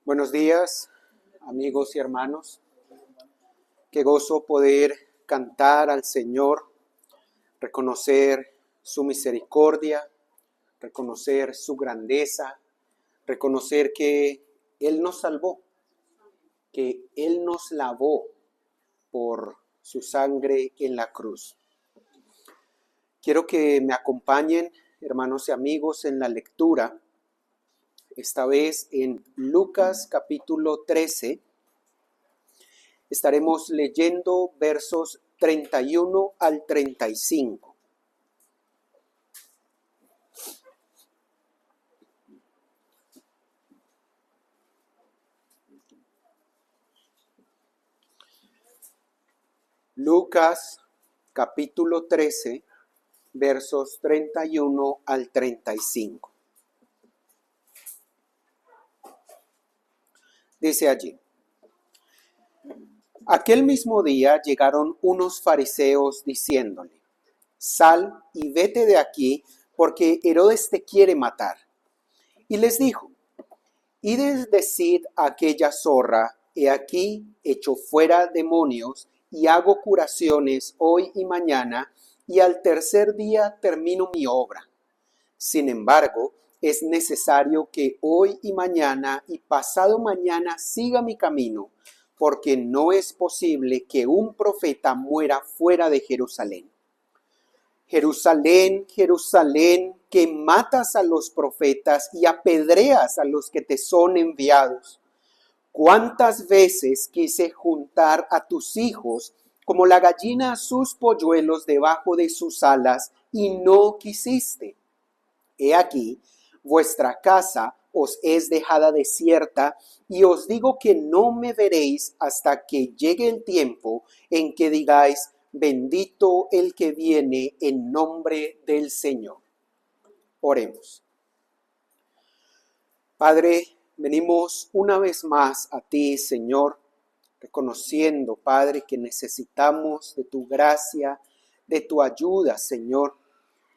Buenos días, amigos y hermanos. Qué gozo poder cantar al Señor, reconocer su misericordia, reconocer su grandeza, reconocer que Él nos salvó, que Él nos lavó por su sangre en la cruz. Quiero que me acompañen, hermanos y amigos, en la lectura, esta vez en Lucas capítulo 13. Estaremos leyendo versos 31 al 35. Lucas capítulo 13, versos 31 al 35. Dice allí: Aquel mismo día llegaron unos fariseos diciéndole: Sal y vete de aquí, porque Herodes te quiere matar. Y les dijo: Id decid a aquella zorra: he aquí echo fuera demonios y hago curaciones hoy y mañana, y al tercer día termino mi obra. Sin embargo, es necesario que hoy y mañana y pasado mañana siga mi camino, porque no es posible que un profeta muera fuera de Jerusalén. Jerusalén, Jerusalén, que matas a los profetas y apedreas a los que te son enviados. ¿Cuántas veces quise juntar a tus hijos como la gallina a sus polluelos debajo de sus alas, y no quisiste? He aquí, vuestra casa os es dejada desierta, y os digo que no me veréis hasta que llegue el tiempo en que digáis: bendito el que viene en nombre del Señor. Oremos. Padre, venimos una vez más a ti, Señor, reconociendo, Padre, que necesitamos de tu gracia, de tu ayuda, Señor.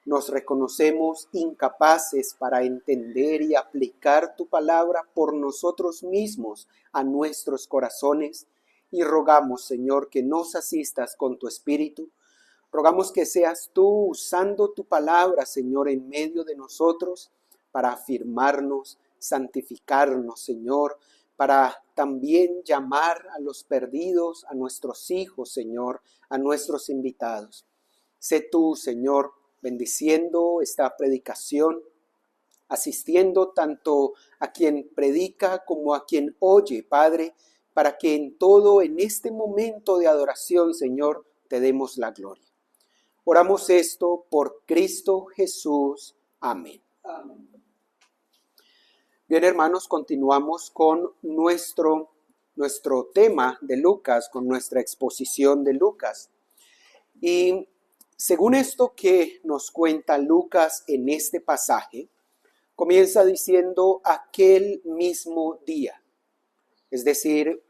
Nos reconocemos incapaces para entender y aplicar tu palabra por nosotros mismos a nuestros corazones, y rogamos, Señor, que nos asistas con tu Espíritu. Rogamos que seas tú usando tu palabra, Señor, en medio de nosotros para afirmarnos, santificarnos, Señor, para también llamar a los perdidos, a nuestros hijos, Señor, a nuestros invitados. Sé tú, Señor, bendiciendo esta predicación, asistiendo tanto a quien predica como a quien oye, Padre, para que en todo, en este momento de adoración, Señor, te demos la gloria. Oramos esto por Cristo Jesús. Amén. Amén. Bien, hermanos, continuamos con nuestro tema de Lucas, con nuestra exposición de Lucas. Y según esto que nos cuenta Lucas en este pasaje, comienza diciendo aquel mismo día. Es decir,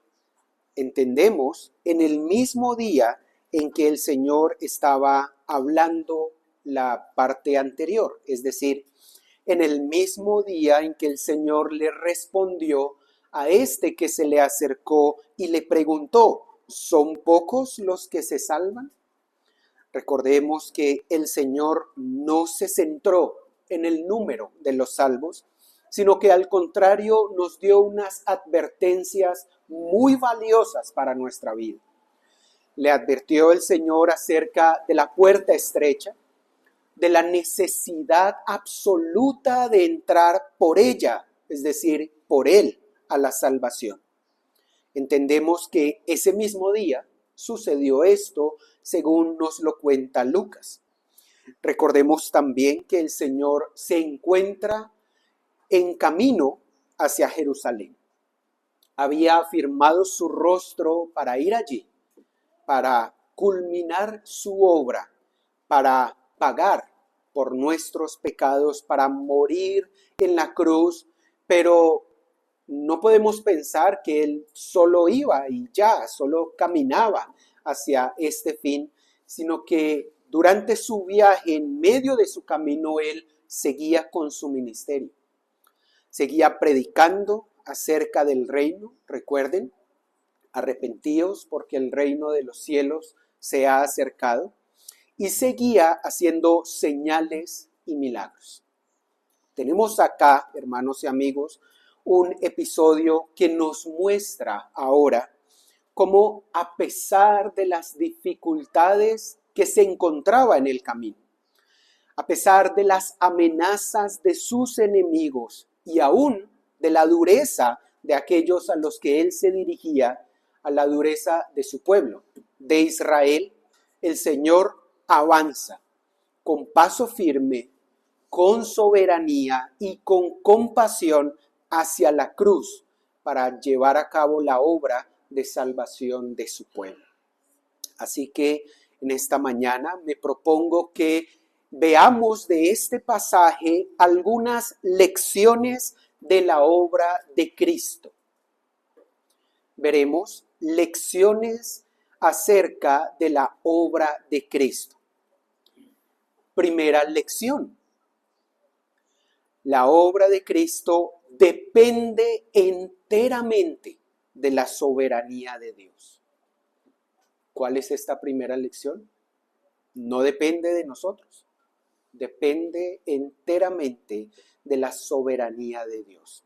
entendemos en el mismo día en que el Señor estaba hablando la parte anterior, es decir, en el mismo día en que el Señor le respondió a este que se le acercó y le preguntó: ¿son pocos los que se salvan? Recordemos que el Señor no se centró en el número de los salvos, sino que al contrario nos dio unas advertencias muy valiosas para nuestra vida. Le advirtió el Señor acerca de la puerta estrecha, de la necesidad absoluta de entrar por ella, es decir, por Él, a la salvación. Entendemos que ese mismo día sucedió esto, según nos lo cuenta Lucas. Recordemos también que el Señor se encuentra en camino hacia Jerusalén. Había afirmado su rostro para ir allí, para culminar su obra, para pagar por nuestros pecados, para morir en la cruz, pero no podemos pensar que Él solo iba y ya, solo caminaba hacia este fin, sino que durante su viaje, en medio de su camino, Él seguía con su ministerio. Seguía predicando acerca del reino, recuerden, arrepentíos porque el reino de los cielos se ha acercado, y seguía haciendo señales y milagros. Tenemos acá, hermanos y amigos, un episodio que nos muestra ahora cómo, a pesar de las dificultades que se encontraba en el camino, a pesar de las amenazas de sus enemigos y aún de la dureza de aquellos a los que él se dirigía, a la dureza de su pueblo, de Israel, el Señor avanza con paso firme, con soberanía y con compasión hacia la cruz para llevar a cabo la obra de salvación de su pueblo. Así que en esta mañana me propongo que veamos de este pasaje algunas lecciones de la obra de Cristo. Veremos lecciones acerca de la obra de Cristo. Primera lección. La obra de Cristo depende enteramente de la soberanía de Dios. ¿Cuál es esta primera lección? No depende de nosotros. Depende enteramente de la soberanía de Dios.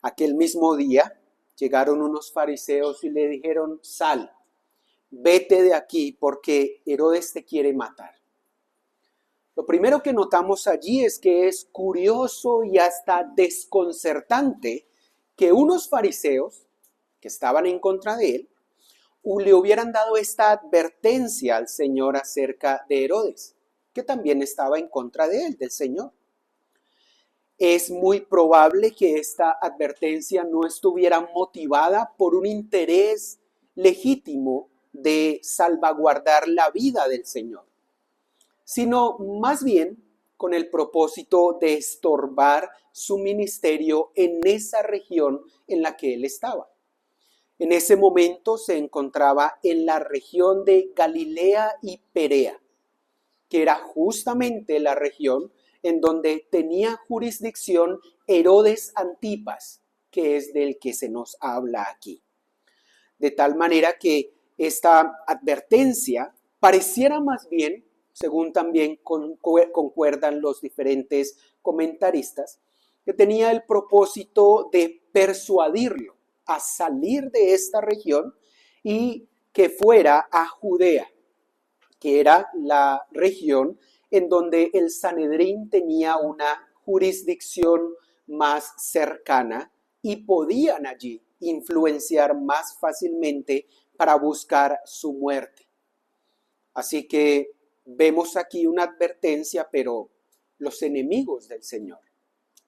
Aquel mismo día llegaron unos fariseos y le dijeron: sal, vete de aquí porque Herodes te quiere matar. Lo primero que notamos allí es que es curioso y hasta desconcertante que unos fariseos que estaban en contra de él le hubieran dado esta advertencia al Señor acerca de Herodes, que también estaba en contra de él, del Señor. Es muy probable que esta advertencia no estuviera motivada por un interés legítimo de salvaguardar la vida del Señor, sino más bien con el propósito de estorbar su ministerio en esa región en la que él estaba. En ese momento se encontraba en la región de Galilea y Perea, que era justamente la región en donde tenía jurisdicción Herodes Antipas, que es del que se nos habla aquí. De tal manera que esta advertencia pareciera más bien, según también concuerdan los diferentes comentaristas, que tenía el propósito de persuadirlo a salir de esta región y que fuera a Judea, que era la región en donde el Sanedrín tenía una jurisdicción más cercana y podían allí influenciar más fácilmente para buscar su muerte. Así que vemos aquí una advertencia, pero los enemigos del Señor,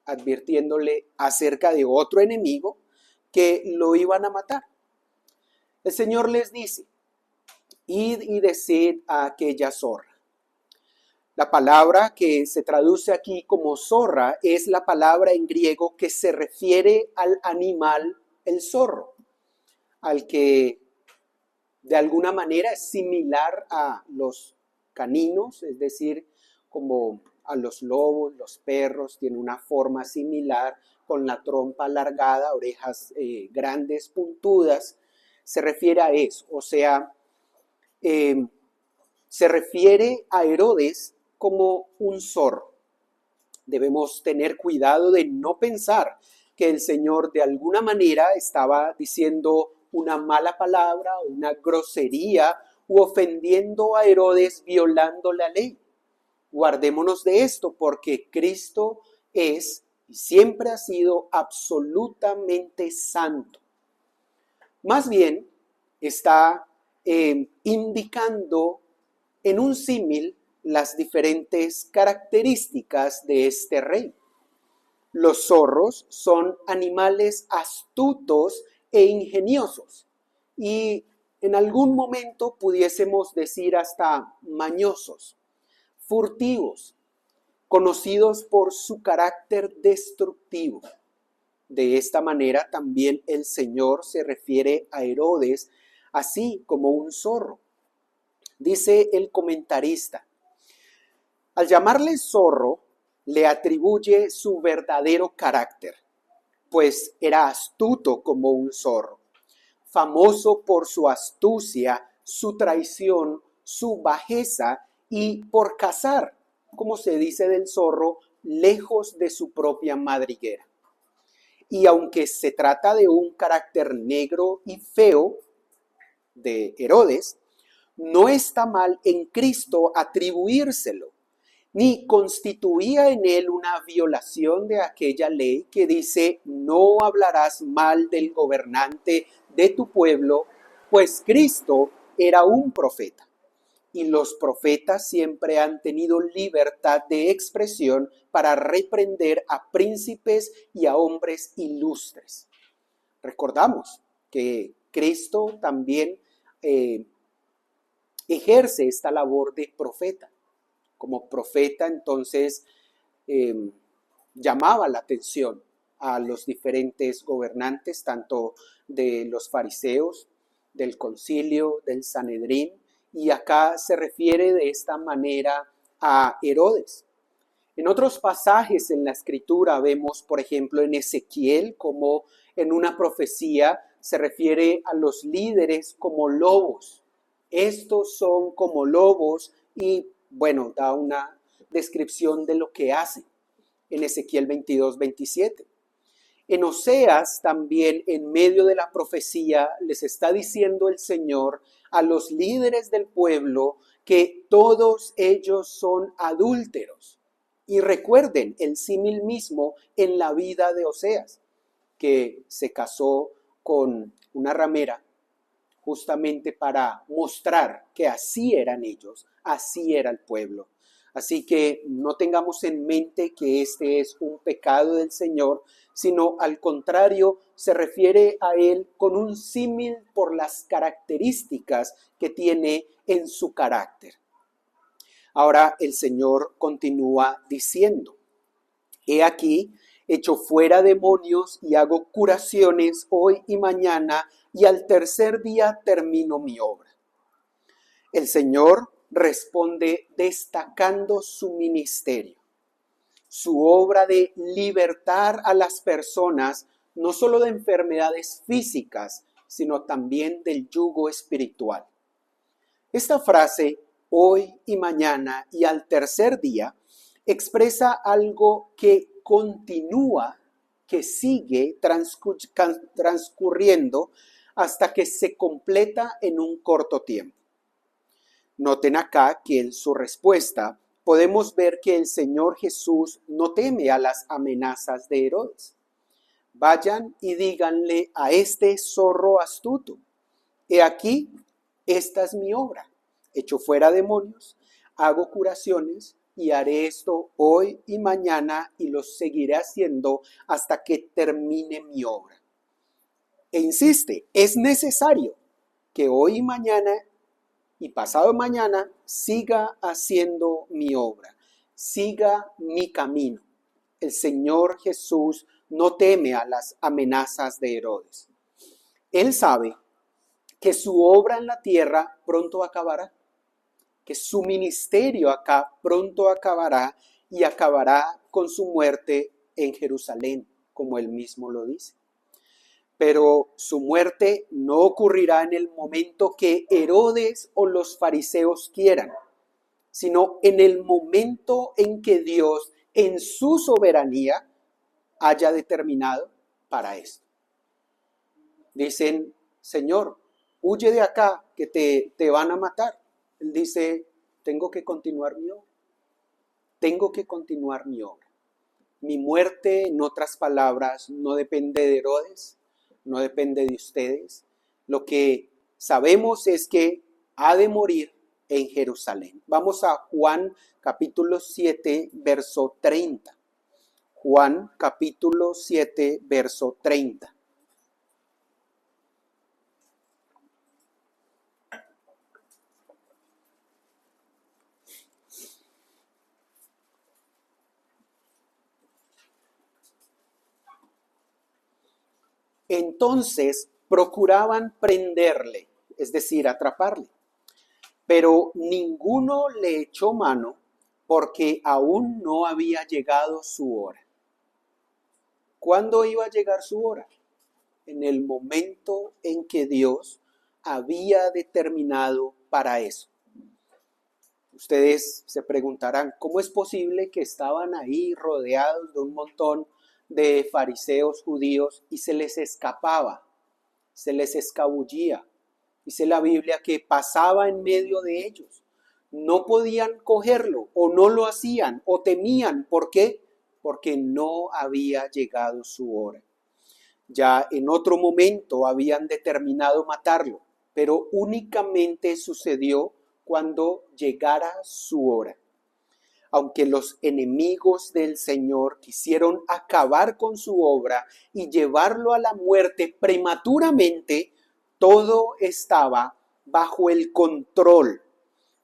advirtiéndole acerca de otro enemigo que lo iban a matar. El Señor les dice: id y decid a aquella zorra. La palabra que se traduce aquí como zorra es la palabra en griego que se refiere al animal, el zorro, al que de alguna manera es similar a los caninos, es decir, como a los lobos, los perros, tiene una forma similar, con la trompa alargada, orejas grandes, puntudas, se refiere a eso, o sea, se refiere a Herodes como un zorro. Debemos tener cuidado de no pensar que el Señor de alguna manera estaba diciendo una mala palabra, una grosería u ofendiendo a Herodes violando la ley. Guardémonos de esto porque Cristo es y siempre ha sido absolutamente santo. Más bien está indicando en un símil las diferentes características de este rey. Los zorros son animales astutos e ingeniosos y en algún momento pudiésemos decir hasta mañosos, furtivos, conocidos por su carácter destructivo. De esta manera también el Señor se refiere a Herodes así como un zorro. Dice el comentarista: al llamarle zorro, le atribuye su verdadero carácter, pues era astuto como un zorro, famoso por su astucia, su traición, su bajeza y por cazar, como se dice del zorro, lejos de su propia madriguera. Y aunque se trata de un carácter negro y feo de Herodes, no está mal en Cristo atribuírselo, ni constituía en él una violación de aquella ley que dice: no hablarás mal del gobernante de tu pueblo, pues Cristo era un profeta. Y los profetas siempre han tenido libertad de expresión para reprender a príncipes y a hombres ilustres. Recordamos que Cristo también ejerce esta labor de profeta. Como profeta, entonces, llamaba la atención a los diferentes gobernantes, tanto de los fariseos, del concilio, del Sanedrín, y acá se refiere de esta manera a Herodes. En otros pasajes en la Escritura vemos, por ejemplo, en Ezequiel, como en una profecía se refiere a los líderes como lobos. Estos son como lobos y, bueno, da una descripción de lo que hacen en Ezequiel 22-27. En Oseas también, en medio de la profecía, les está diciendo el Señor a los líderes del pueblo que todos ellos son adúlteros. Y recuerden el símil mismo en la vida de Oseas, que se casó con una ramera justamente para mostrar que así eran ellos, así era el pueblo. Así que no tengamos en mente que este es un pecado del Señor, sino al contrario, se refiere a él con un símil por las características que tiene en su carácter. Ahora el Señor continúa diciendo: he aquí, echo fuera demonios y hago curaciones hoy y mañana, y al tercer día termino mi obra. El Señor responde destacando su ministerio, su obra de libertar a las personas, no solo de enfermedades físicas, sino también del yugo espiritual. Esta frase, hoy y mañana y al tercer día, expresa algo que continúa, que sigue transcurriendo hasta que se completa en un corto tiempo. Noten acá que en su respuesta podemos ver que el Señor Jesús no teme a las amenazas de Herodes. Vayan y díganle a este zorro astuto: he aquí, esta es mi obra. Echo fuera demonios, hago curaciones y haré esto hoy y mañana y lo seguiré haciendo hasta que termine mi obra. E insiste, es necesario que hoy y mañana y pasado mañana siga haciendo mi obra, siga mi camino. El Señor Jesús no teme a las amenazas de Herodes. Él sabe que su obra en la tierra pronto acabará, que su ministerio acá pronto acabará y acabará con su muerte en Jerusalén, como él mismo lo dice. Pero su muerte no ocurrirá en el momento que Herodes o los fariseos quieran, sino en el momento en que Dios, en su soberanía, haya determinado para esto. Dicen: Señor, huye de acá, que te van a matar. Él dice: tengo que continuar mi obra. Tengo que continuar mi obra. Mi muerte, en otras palabras, no depende de Herodes, no depende de ustedes. Lo que sabemos es que ha de morir en Jerusalén. Vamos a Juan capítulo 7, verso 30. Juan capítulo 7, verso 30. Entonces procuraban prenderle, es decir, atraparle, pero ninguno le echó mano porque aún no había llegado su hora. ¿Cuándo iba a llegar su hora? En el momento en que Dios había determinado para eso. Ustedes se preguntarán, ¿cómo es posible que estaban ahí rodeados de un montón de fariseos judíos y se les escapaba, se les escabullía? Dice la Biblia que pasaba en medio de ellos. No podían cogerlo o no lo hacían o temían. ¿Por qué? Porque no había llegado su hora. Ya en otro momento habían determinado matarlo, pero únicamente sucedió cuando llegara su hora. Aunque los enemigos del Señor quisieron acabar con su obra y llevarlo a la muerte prematuramente, todo estaba bajo el control,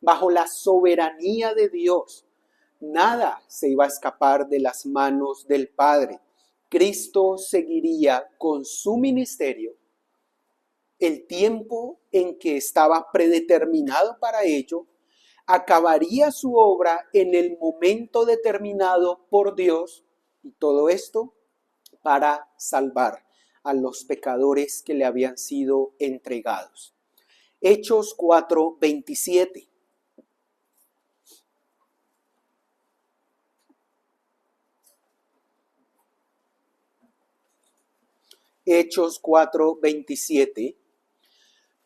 bajo la soberanía de Dios. Nada se iba a escapar de las manos del Padre. Cristo seguiría con su ministerio el tiempo en que estaba predeterminado para ello, acabaría su obra en el momento determinado por Dios, y todo esto para salvar a los pecadores que le habían sido entregados. Hechos 4:27. Hechos 4:27.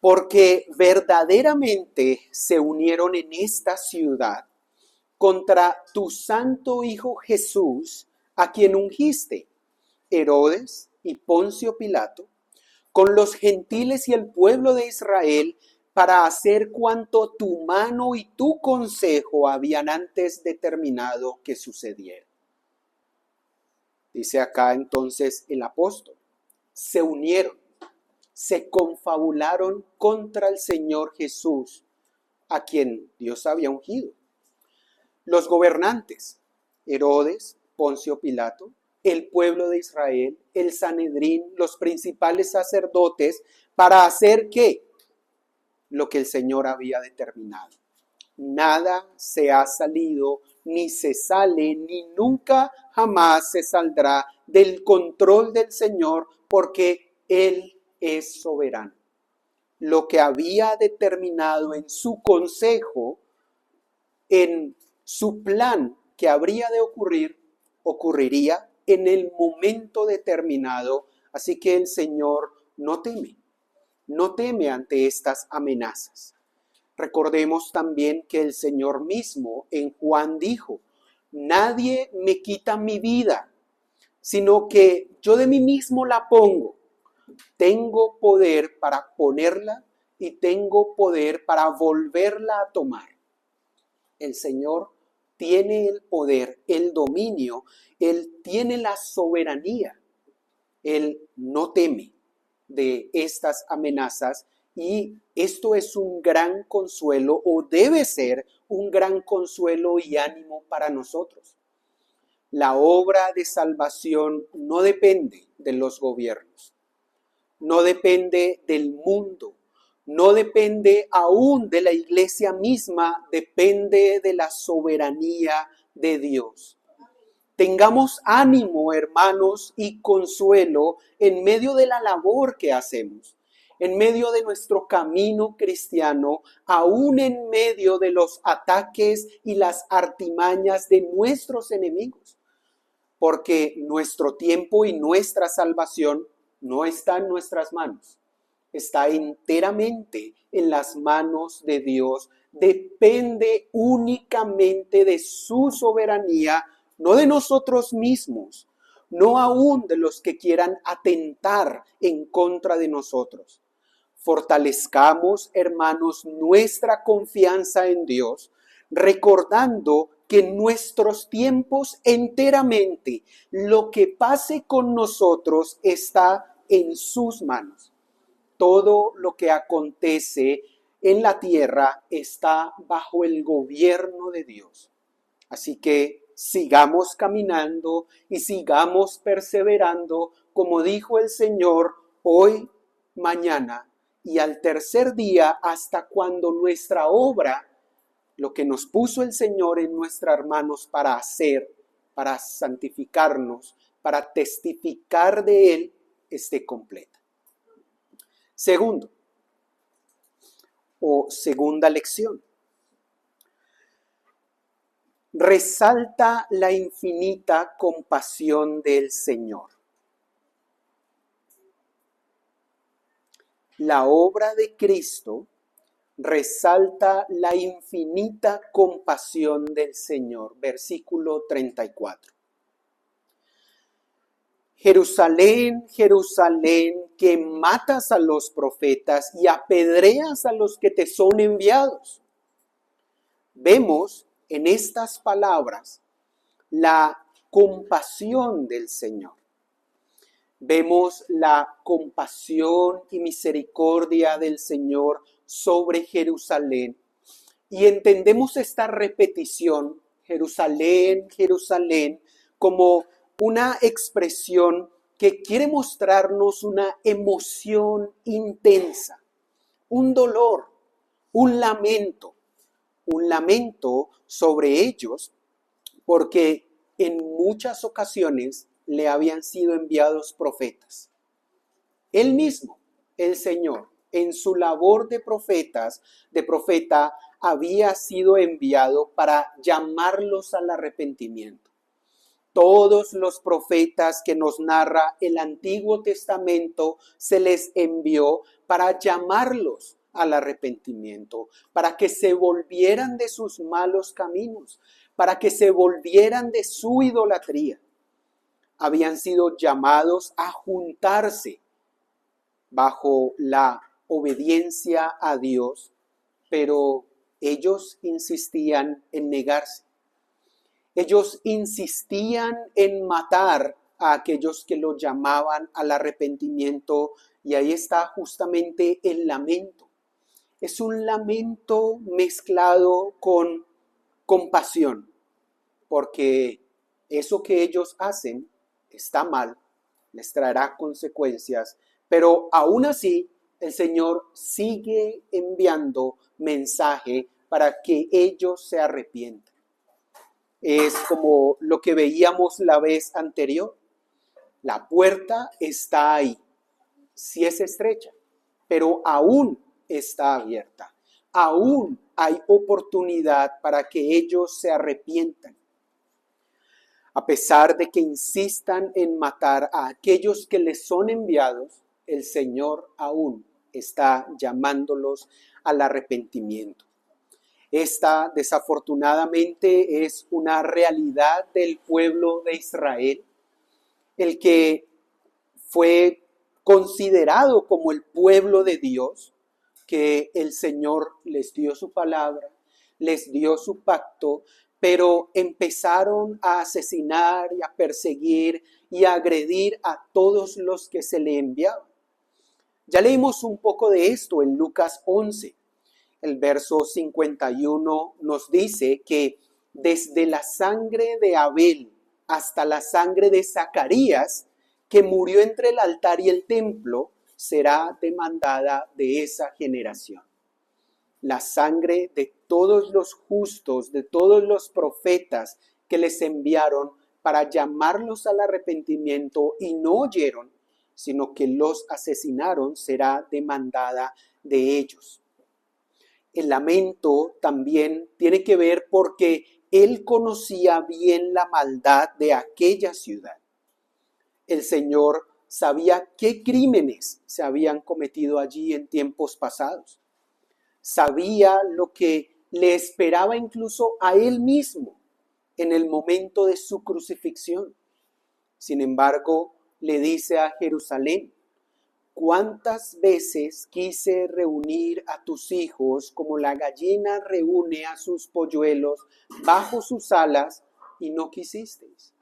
Porque verdaderamente se unieron en esta ciudad contra tu santo Hijo Jesús, a quien ungiste, Herodes y Poncio Pilato, con los gentiles y el pueblo de Israel, para hacer cuanto tu mano y tu consejo habían antes determinado que sucediera. Dice acá entonces el apóstol, se unieron, se confabularon contra el Señor Jesús, a quien Dios había ungido. Los gobernantes, Herodes, Poncio Pilato, el pueblo de Israel, el Sanedrín, los principales sacerdotes, para hacer ¿qué? Lo que el Señor había determinado. Nada se ha salido, ni se sale, ni nunca jamás se saldrá del control del Señor, porque Él es soberano. Lo que había determinado en su consejo, en su plan que habría de ocurrir, ocurriría en el momento determinado. Así que el Señor no teme ante estas amenazas. Recordemos también que el Señor mismo en Juan dijo, nadie me quita mi vida, sino que yo de mí mismo la pongo. Tengo poder para ponerla y tengo poder para volverla a tomar. El Señor tiene el poder, el dominio, Él tiene la soberanía. Él no teme de estas amenazas y esto es un gran consuelo o debe ser un gran consuelo y ánimo para nosotros. La obra de salvación no depende de los gobiernos, no depende del mundo, no depende aún de la iglesia misma, depende de la soberanía de Dios. Tengamos ánimo, hermanos, y consuelo en medio de la labor que hacemos, en medio de nuestro camino cristiano, aún en medio de los ataques y las artimañas de nuestros enemigos, porque nuestro tiempo y nuestra salvación no está en nuestras manos, está enteramente en las manos de Dios, depende únicamente de su soberanía, no de nosotros mismos, no aún de los que quieran atentar en contra de nosotros. Fortalezcamos, hermanos, nuestra confianza en Dios, recordando que en nuestros tiempos enteramente lo que pase con nosotros está en sus manos. Todo lo que acontece en la tierra está bajo el gobierno de Dios. Así que sigamos caminando y sigamos perseverando, como dijo el Señor, hoy, mañana y al tercer día, hasta cuando nuestra obra, lo que nos puso el Señor en nuestras manos para hacer, para santificarnos, para testificar de Él esté completa. Segundo, o segunda lección, resalta la infinita compasión del Señor. La obra de Cristo resalta la infinita compasión del Señor. Versículo 34. Jerusalén, Jerusalén, que matas a los profetas y apedreas a los que te son enviados. Vemos en estas palabras la compasión del Señor. Vemos la compasión y misericordia del Señor sobre Jerusalén y entendemos esta repetición, Jerusalén, Jerusalén, como una expresión que quiere mostrarnos una emoción intensa, un dolor, un lamento sobre ellos, porque en muchas ocasiones le habían sido enviados profetas. Él mismo, el Señor, en su labor de profeta, había sido enviado para llamarlos al arrepentimiento. Todos los profetas que nos narra el Antiguo Testamento se les envió para llamarlos al arrepentimiento, para que se volvieran de sus malos caminos, para que se volvieran de su idolatría. Habían sido llamados a juntarse bajo la obediencia a Dios, pero ellos insistían en negarse. Ellos insistían en matar a aquellos que lo llamaban al arrepentimiento, y ahí está justamente el lamento. Es un lamento mezclado con compasión, porque eso que ellos hacen está mal, les traerá consecuencias, pero aún así el Señor sigue enviando mensaje para que ellos se arrepientan. Es como lo que veíamos la vez anterior. La puerta está ahí, sí es estrecha, pero aún está abierta. Aún hay oportunidad para que ellos se arrepientan. A pesar de que insistan en matar a aquellos que les son enviados, el Señor aún está llamándolos al arrepentimiento. Esta, desafortunadamente, es una realidad del pueblo de Israel, el que fue considerado como el pueblo de Dios, que el Señor les dio su palabra, les dio su pacto, pero empezaron a asesinar y a perseguir y a agredir a todos los que se le enviaban. Ya leímos un poco de esto en Lucas 11. El verso 51 nos dice que desde la sangre de Abel hasta la sangre de Zacarías, que murió entre el altar y el templo, será demandada de esa generación. La sangre de todos los justos, de todos los profetas que les enviaron para llamarlos al arrepentimiento y no oyeron, sino que los asesinaron, será demandada de ellos. El lamento también tiene que ver porque él conocía bien la maldad de aquella ciudad. El Señor sabía qué crímenes se habían cometido allí en tiempos pasados. Sabía lo que le esperaba incluso a él mismo en el momento de su crucifixión. Sin embargo, le dice a Jerusalén: ¿cuántas veces quise reunir a tus hijos como la gallina reúne a sus polluelos bajo sus alas y no quisisteis?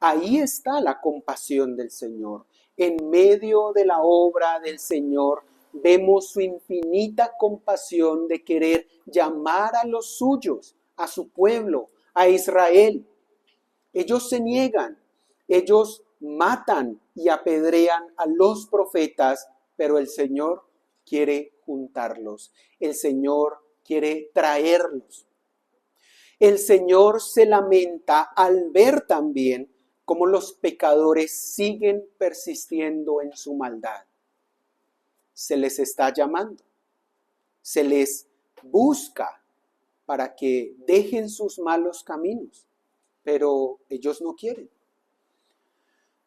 Ahí está la compasión del Señor. En medio de la obra del Señor vemos su infinita compasión de querer llamar a los suyos, a su pueblo, a Israel. Ellos se niegan, ellos matan y apedrean a los profetas, pero el Señor quiere juntarlos. El Señor quiere traerlos. El Señor se lamenta al ver también cómo los pecadores siguen persistiendo en su maldad. Se les está llamando, se les busca para que dejen sus malos caminos, pero ellos no quieren.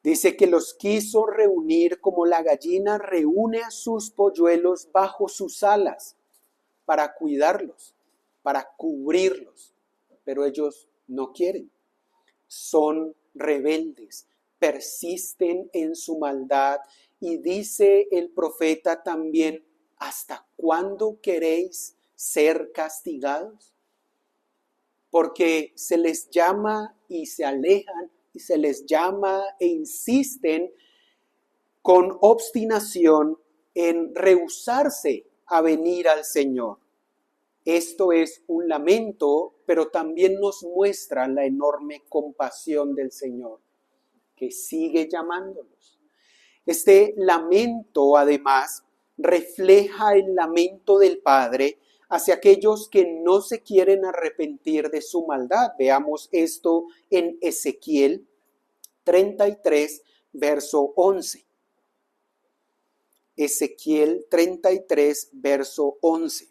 Dice que los quiso reunir como la gallina reúne a sus polluelos bajo sus alas para cuidarlos, para cubrirlos, pero ellos no quieren. Son rebeldes, persisten en su maldad y dice el profeta también, ¿hasta cuándo queréis ser castigados? Porque se les llama y se alejan y se les llama e insisten con obstinación en rehusarse a venir al Señor. Esto es un lamento, pero también nos muestra la enorme compasión del Señor, que sigue llamándolos. Este lamento, además, refleja el lamento del Padre hacia aquellos que no se quieren arrepentir de su maldad. Veamos esto en Ezequiel 33, verso 11. Ezequiel 33, verso 11.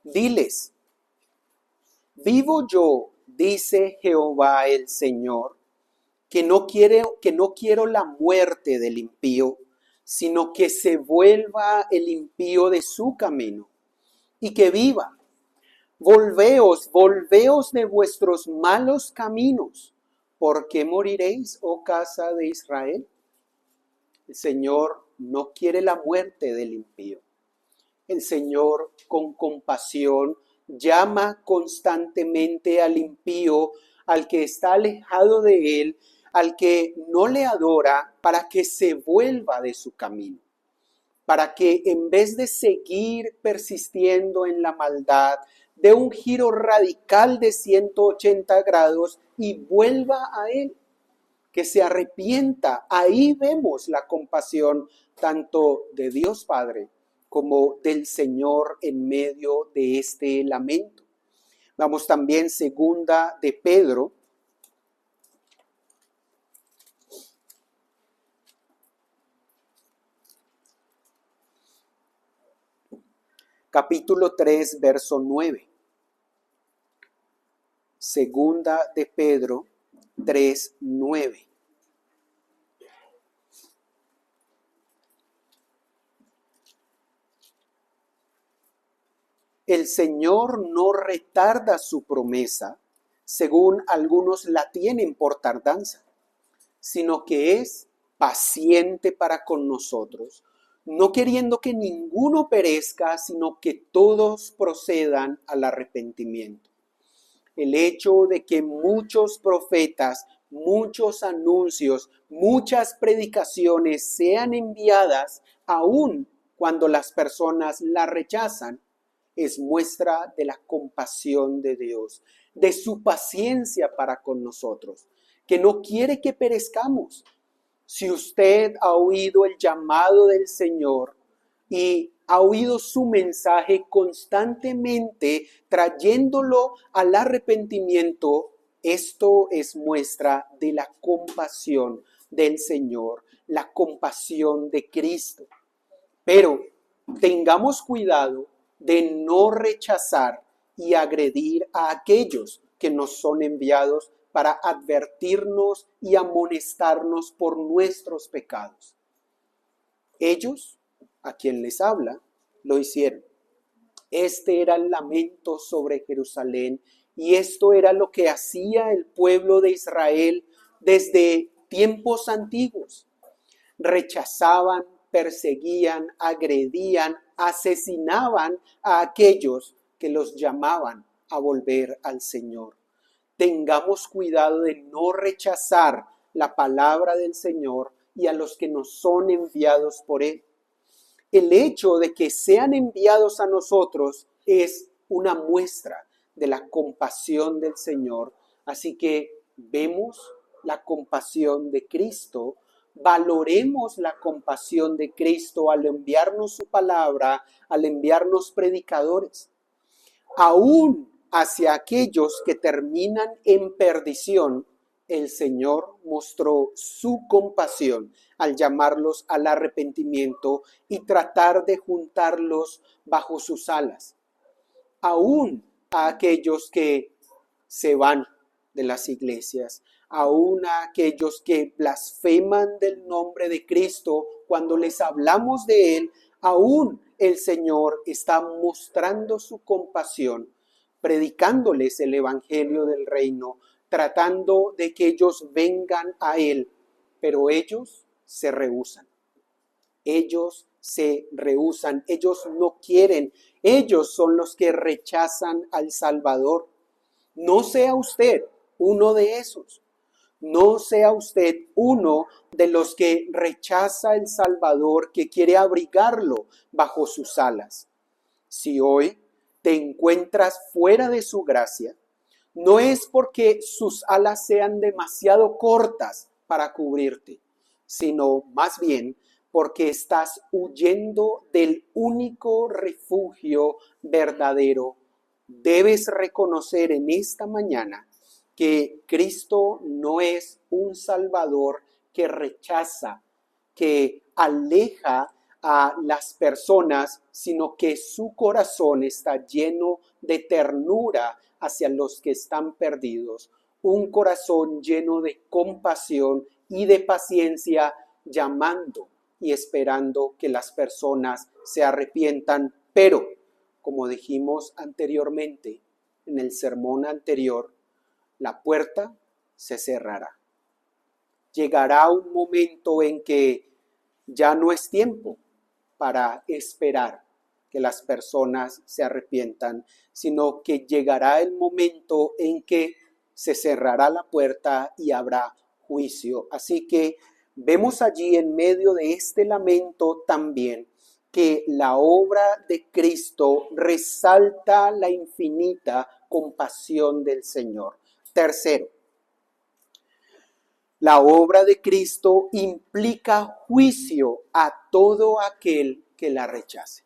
Diles, vivo yo, dice Jehová el Señor, que no quiero la muerte del impío, sino que se vuelva el impío de su camino y que viva. Volveos de vuestros malos caminos. ¿Por qué moriréis, oh casa de Israel? El Señor no quiere la muerte del impío. El Señor, con compasión, llama constantemente al impío, al que está alejado de Él, al que no le adora, para que se vuelva de su camino, para que en vez de seguir persistiendo en la maldad, dé un giro radical de 180 grados y vuelva a Él, que se arrepienta. Ahí vemos la compasión tanto de Dios Padre como del Señor en medio de este lamento. Vamos también segunda de Pedro, capítulo 3, verso 9. Segunda de Pedro 3, 9. El Señor no retarda su promesa, según algunos la tienen por tardanza, sino que es paciente para con nosotros, no queriendo que ninguno perezca, sino que todos procedan al arrepentimiento. El hecho de que muchos profetas, muchos anuncios, muchas predicaciones sean enviadas, aun cuando las personas la rechazan, es muestra de la compasión de Dios, de su paciencia para con nosotros, que no quiere que perezcamos. Si usted ha oído el llamado del Señor y ha oído su mensaje constantemente trayéndolo al arrepentimiento, esto es muestra de la compasión del Señor, la compasión de Cristo. Pero tengamos cuidado de no rechazar y agredir a aquellos que nos son enviados para advertirnos y amonestarnos por nuestros pecados. Ellos, a quien les habla, lo hicieron. Este era el lamento sobre Jerusalén y esto era lo que hacía el pueblo de Israel desde tiempos antiguos. Rechazaban, perseguían, agredían, asesinaban a aquellos que los llamaban a volver al Señor. Tengamos cuidado de no rechazar la palabra del Señor y a los que nos son enviados por Él. El hecho de que sean enviados a nosotros es una muestra de la compasión del Señor. Así que vemos la compasión de Cristo valoremos la compasión de Cristo al enviarnos su palabra, al enviarnos predicadores, aún hacia aquellos que terminan en perdición. El Señor mostró su compasión al llamarlos al arrepentimiento y tratar de juntarlos bajo sus alas. Aún a aquellos que se van de las iglesias, aún a aquellos que blasfeman del nombre de Cristo, cuando les hablamos de Él, aún el Señor está mostrando su compasión, predicándoles el evangelio del reino, tratando de que ellos vengan a Él, pero ellos se rehúsan. Ellos se rehúsan, ellos no quieren, ellos son los que rechazan al Salvador. No sea usted uno de esos. No sea usted uno de los que rechaza el Salvador, que quiere abrigarlo bajo sus alas. Si hoy te encuentras fuera de su gracia, no es porque sus alas sean demasiado cortas para cubrirte, sino más bien porque estás huyendo del único refugio verdadero. Debes reconocer en esta mañana que Cristo no es un Salvador que rechaza, que aleja a las personas, sino que su corazón está lleno de ternura hacia los que están perdidos. Un corazón lleno de compasión y de paciencia, llamando y esperando que las personas se arrepientan. Pero, como dijimos anteriormente, en el sermón anterior, la puerta se cerrará. Llegará un momento en que ya no es tiempo para esperar que las personas se arrepientan, sino que llegará el momento en que se cerrará la puerta y habrá juicio. Así que vemos allí en medio de este lamento también que la obra de Cristo resalta la infinita compasión del Señor. Tercero, la obra de Cristo implica juicio a todo aquel que la rechace.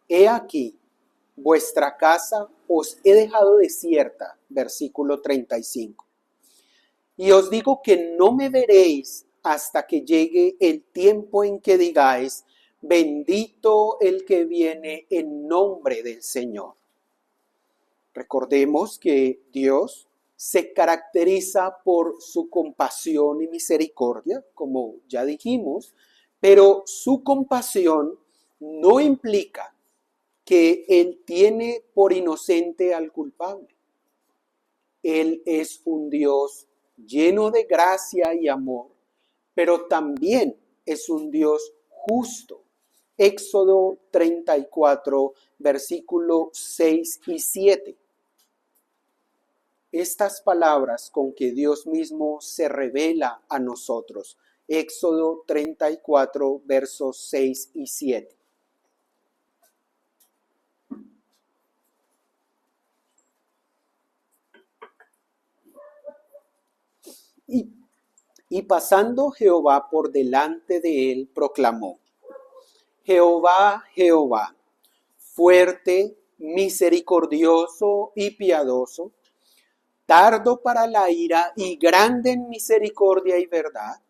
He aquí, vuestra casa os he dejado desierta, versículo 35. Y os digo que no me veréis hasta que llegue el tiempo en que digáis, bendito el que viene en nombre del Señor. Recordemos que Dios se caracteriza por su compasión y misericordia, como ya dijimos, pero su compasión no implica que Él tiene por inocente al culpable. Él es un Dios lleno de gracia y amor, pero también es un Dios justo. Éxodo 34, versículos 6 y 7. Estas palabras con que Dios mismo se revela a nosotros. Éxodo 34, versos 6 y 7. Y pasando Jehová por delante de él, proclamó: Jehová, Jehová, fuerte, misericordioso y piadoso, tardo para la ira y grande en misericordia y verdad,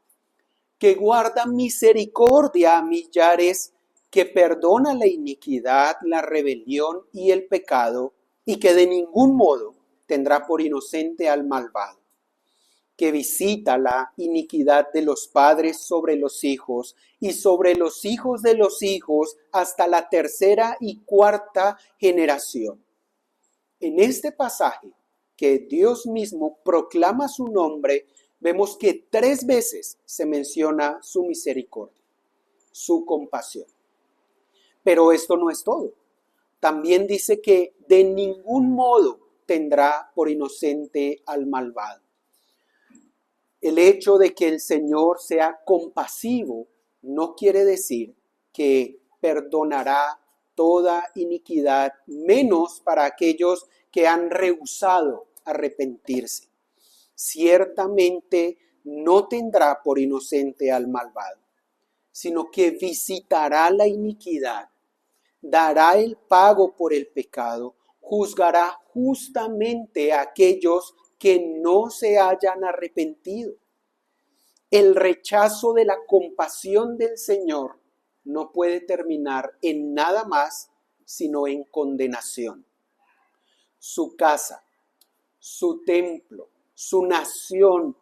que guarda misericordia a millares, que perdona la iniquidad, la rebelión y el pecado, y que de ningún modo tendrá por inocente al malvado, que visita la iniquidad de los padres sobre los hijos y sobre los hijos de los hijos hasta la tercera y cuarta generación. En este pasaje, que Dios mismo proclama su nombre, vemos que 3 veces se menciona su misericordia, su compasión. Pero esto no es todo. También dice que de ningún modo tendrá por inocente al malvado. El hecho de que el Señor sea compasivo no quiere decir que perdonará toda iniquidad, menos para aquellos que han rehusado arrepentirse. Ciertamente no tendrá por inocente al malvado, sino que visitará la iniquidad, dará el pago por el pecado, juzgará justamente a aquellos que no se hayan arrepentido. El rechazo de la compasión del Señor no puede terminar en nada más sino en condenación. Su casa, su templo, su nación,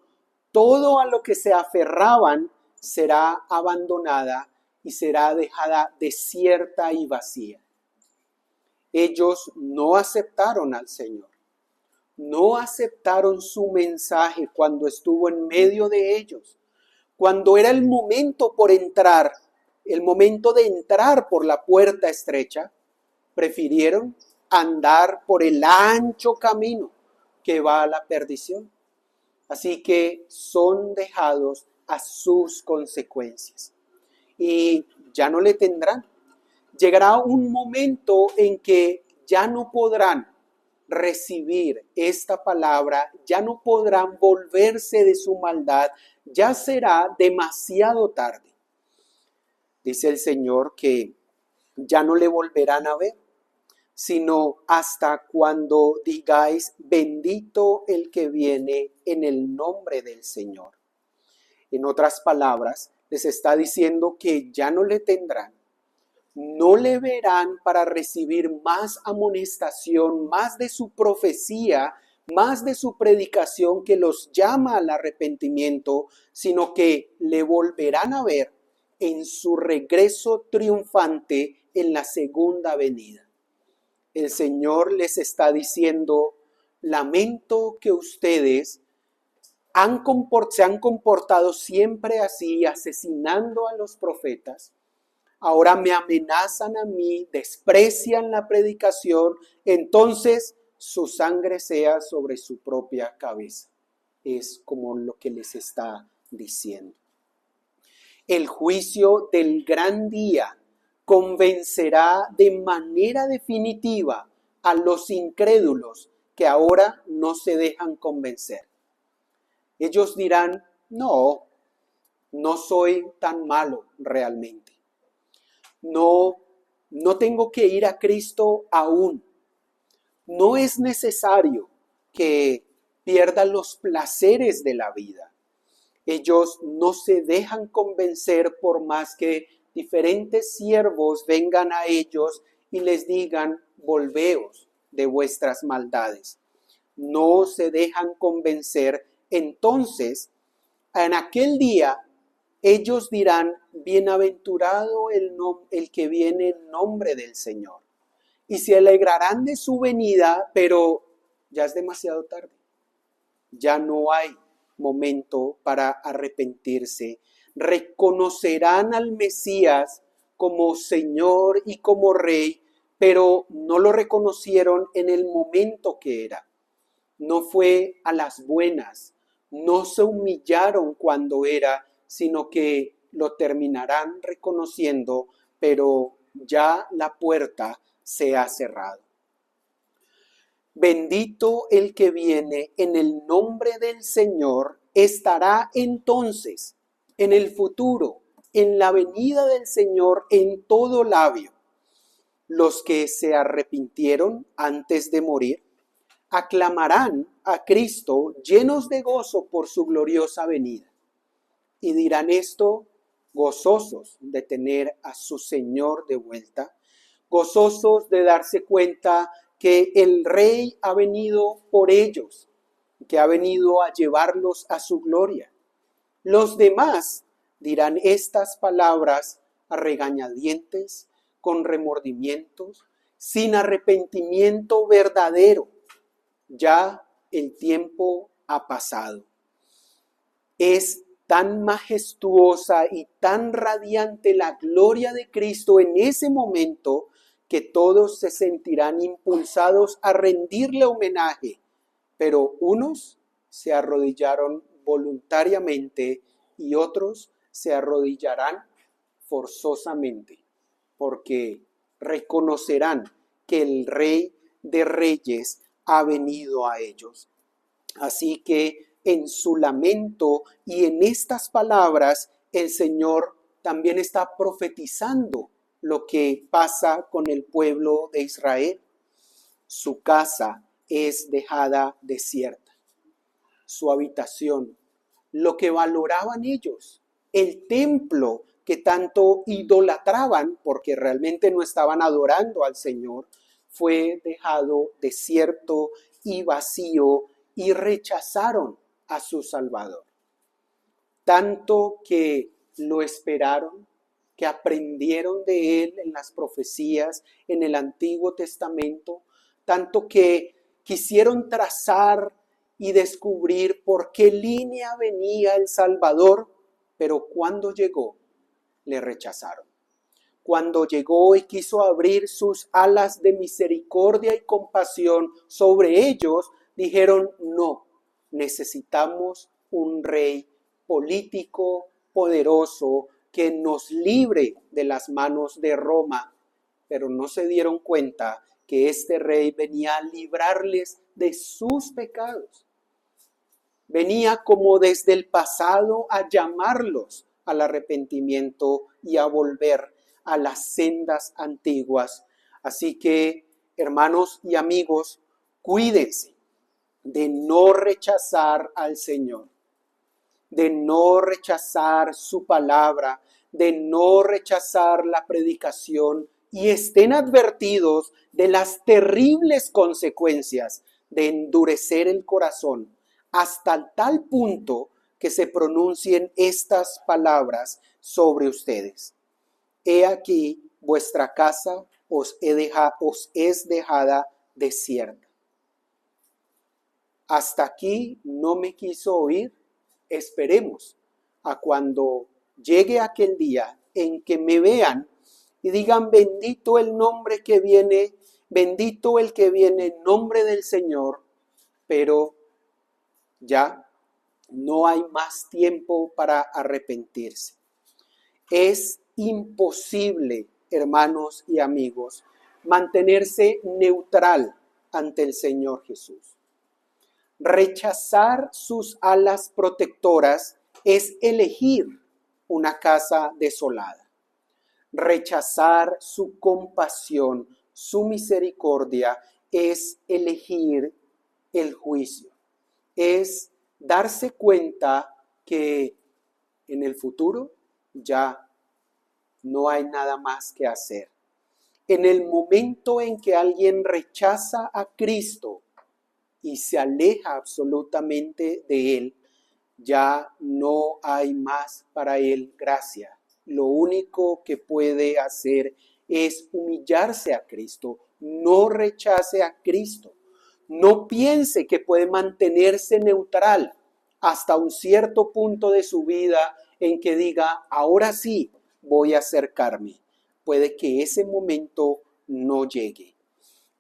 todo a lo que se aferraban será abandonada y será dejada desierta y vacía. Ellos no aceptaron al Señor, no aceptaron su mensaje cuando estuvo en medio de ellos. Cuando era el momento por entrar, el momento de entrar por la puerta estrecha, prefirieron andar por el ancho camino que va a la perdición. Así que son dejados a sus consecuencias y ya no le tendrán. Llegará un momento en que ya no podrán recibir esta palabra, ya no podrán volverse de su maldad, ya será demasiado tarde. Dice el Señor que ya no le volverán a ver, sino hasta cuando digáis, bendito el que viene en el nombre del Señor. En otras palabras, les está diciendo que ya no le tendrán, no le verán para recibir más amonestación, más de su profecía, más de su predicación que los llama al arrepentimiento, sino que le volverán a ver en su regreso triunfante en la segunda venida. El Señor les está diciendo, lamento que ustedes se han comportado siempre así, asesinando a los profetas. Ahora me amenazan a mí, desprecian la predicación, entonces su sangre sea sobre su propia cabeza. Es como lo que les está diciendo. El juicio del gran día convencerá de manera definitiva a los incrédulos que ahora no se dejan convencer. Ellos dirán, no soy tan malo realmente. No tengo que ir a Cristo aún. No es necesario que pierda los placeres de la vida. Ellos no se dejan convencer por más que diferentes siervos vengan a ellos y les digan, volveos de vuestras maldades. No se dejan convencer. Entonces, en aquel día, ellos dirán, bienaventurado el que viene en nombre del Señor. Y se alegrarán de su venida, pero ya es demasiado tarde. Ya no hay momento para arrepentirse. Reconocerán al Mesías como Señor y como Rey, pero no lo reconocieron en el momento que era. No fue a las buenas, no se humillaron cuando era, sino que lo terminarán reconociendo, pero ya la puerta se ha cerrado. Bendito el que viene en el nombre del Señor, estará entonces en el futuro, en la venida del Señor, en todo labio. Los que se arrepintieron antes de morir, aclamarán a Cristo llenos de gozo por su gloriosa venida. Y dirán esto gozosos de tener a su Señor de vuelta, gozosos de darse cuenta que el Rey ha venido por ellos, que ha venido a llevarlos a su gloria. Los demás dirán estas palabras a regañadientes, con remordimientos, sin arrepentimiento verdadero. Ya el tiempo ha pasado. Es tan majestuosa y tan radiante la gloria de Cristo en ese momento que todos se sentirán impulsados a rendirle homenaje, pero unos se arrodillaron voluntariamente y otros se arrodillarán forzosamente, porque reconocerán que el Rey de Reyes ha venido a ellos. Así que en su lamento, y en estas palabras el Señor también está profetizando lo que pasa con el pueblo de Israel. Su casa es dejada desierta, su habitación, lo que valoraban ellos, el templo que tanto idolatraban, porque realmente no estaban adorando al Señor, fue dejado desierto y vacío, y rechazaron a su Salvador. Tanto que lo esperaron, que aprendieron de él en las profecías, en el Antiguo Testamento, tanto que quisieron trazar y descubrir por qué línea venía el Salvador, pero cuando llegó, le rechazaron. Cuando llegó y quiso abrir sus alas de misericordia y compasión sobre ellos, dijeron: no, necesitamos un rey político, poderoso, que nos libre de las manos de Roma. Pero no se dieron cuenta que este rey venía a librarles de sus pecados. Venía como desde el pasado a llamarlos al arrepentimiento y a volver a las sendas antiguas. Así que, hermanos y amigos, cuídense de no rechazar al Señor, de no rechazar su palabra, de no rechazar la predicación, y estén advertidos de las terribles consecuencias de endurecer el corazón hasta tal punto que se pronuncien estas palabras sobre ustedes: he aquí vuestra casa os es dejada desierta. Hasta aquí no me quiso oír. Esperemos a cuando llegue aquel día en que me vean y digan: bendito el nombre que viene, bendito el que viene en nombre del Señor. Pero ya no hay más tiempo para arrepentirse. Es imposible, hermanos y amigos, mantenerse neutral ante el Señor Jesús. Rechazar sus alas protectoras es elegir una casa desolada. Rechazar su compasión, su misericordia, es elegir el juicio. Es darse cuenta que en el futuro ya no hay nada más que hacer. En el momento en que alguien rechaza a Cristo y se aleja absolutamente de Él, ya no hay más para Él gracia. Lo único que puede hacer es humillarse a Cristo. No rechace a Cristo. No piense que puede mantenerse neutral hasta un cierto punto de su vida en que diga: ahora sí voy a acercarme. Puede que ese momento no llegue.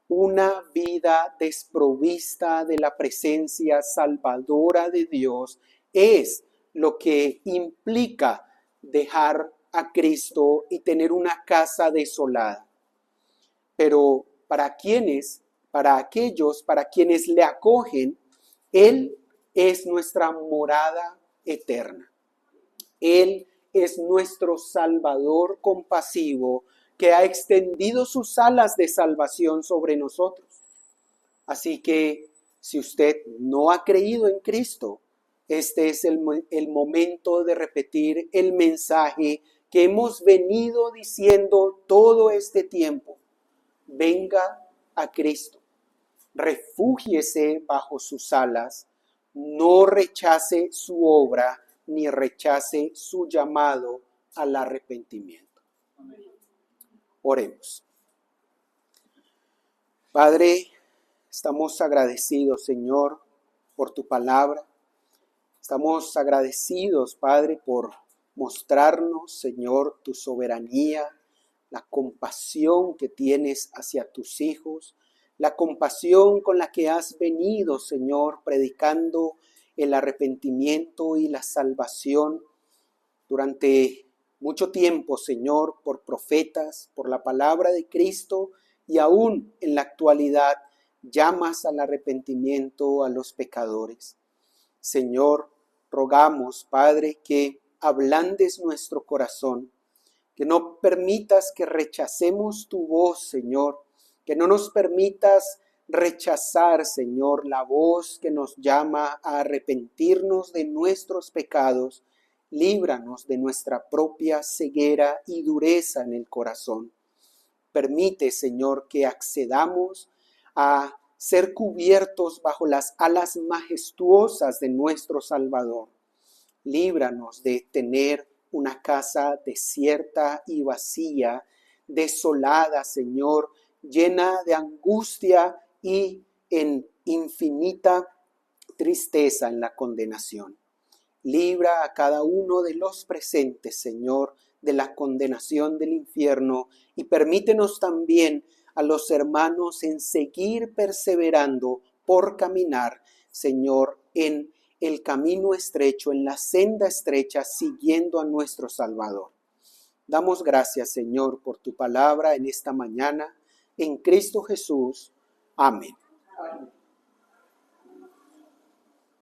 Una vida desprovista de la presencia salvadora de Dios es lo que implica dejar a Cristo y tener una casa desolada. Pero para aquellos para quienes le acogen, Él es nuestra morada eterna. Él es nuestro Salvador compasivo, que ha extendido sus alas de salvación sobre nosotros. Así que si usted no ha creído en Cristo, este es el momento de repetir el mensaje que hemos venido diciendo todo este tiempo. Venga a Cristo, refúgiese bajo sus alas, no rechace su obra ni rechace su llamado al arrepentimiento. Oremos. Padre, estamos agradecidos, Señor, por tu palabra. Estamos agradecidos, Padre, por mostrarnos, Señor, tu soberanía, la compasión que tienes hacia tus hijos, la compasión con la que has venido, Señor, predicando el arrepentimiento y la salvación durante mucho tiempo, Señor, por profetas, por la palabra de Cristo, y aún en la actualidad llamas al arrepentimiento a los pecadores. Señor, rogamos, Padre, que ablandes nuestro corazón, que no permitas que rechacemos tu voz, Señor, que no nos permitas rechazar, Señor, la voz que nos llama a arrepentirnos de nuestros pecados. Líbranos de nuestra propia ceguera y dureza en el corazón. Permite, Señor, que accedamos a ser cubiertos bajo las alas majestuosas de nuestro Salvador. Líbranos de tener una casa desierta y vacía, desolada, Señor, llena de angustia y en infinita tristeza en la condenación. Libra a cada uno de los presentes, Señor, de la condenación del infierno, y permítenos también a los hermanos en seguir perseverando por caminar, Señor, en el camino estrecho, en la senda estrecha, siguiendo a nuestro Salvador. Damos gracias, Señor, por tu palabra en esta mañana. En Cristo Jesús. Amén.